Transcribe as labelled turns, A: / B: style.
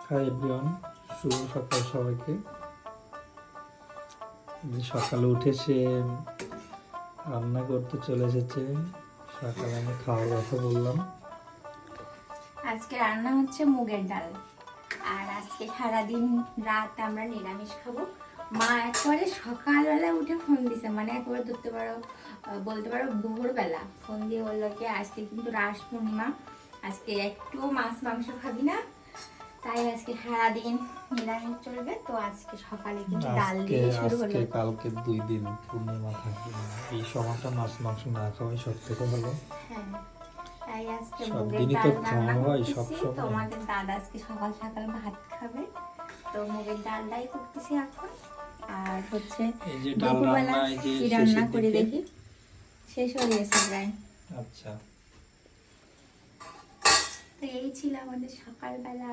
A: Hi everyone, শুভ সকাল সবাইকে। সকালে উঠে সে রান্না করতে চলে এসেছে। সকালে আমি খাওয়ার কথা বললাম।
B: আজকে রান্না হচ্ছে মুগের ডাল, আর আজকে সারাদিন রাত আমরা নিরামিষ খাবো। মা একবারে সকালবেলা উঠে ফোন দিছে, মানে একবারে বলতে পারো ভোরবেলা ফোন দিয়ে বললো কি আজকে কিন্তু রাস পূর্ণিমা, আজকে একটুও মাছ মাংস খাবি না, তাই আজকে সারাদিন নিরামিষ চলবে। তো আজকে সকালে কিন্তু ডাল দিয়ে শুরু হলো।
A: কালকে 2 দিন পূর্ণিমা থাকবে, এই সময়টা মাছ মাংস না খাওয়াই সব থেকে ভালো।
B: হ্যাঁ, তাই আজকে
A: সব
B: মুগের
A: দিনই তো
B: ডাল রান্না
A: খাওয়া হয়, সব
B: করতেছি।
A: সময়।
B: তোমাদের দাদা আজকে সকাল সকাল ভাত খাবে, তো মুগের ডালটাই করতেছি এখন। আর হচ্ছে
A: এই যে ডাল
B: দুপুরবেলা
A: রান্না, এই যে
B: কি রান্না
A: শেষের
B: করে
A: দিকে।
B: দেখি, শেষ হয়ে গেছে প্রায়।
A: আচ্ছা,
B: তো এই ছিল আমাদের সকালবেলা।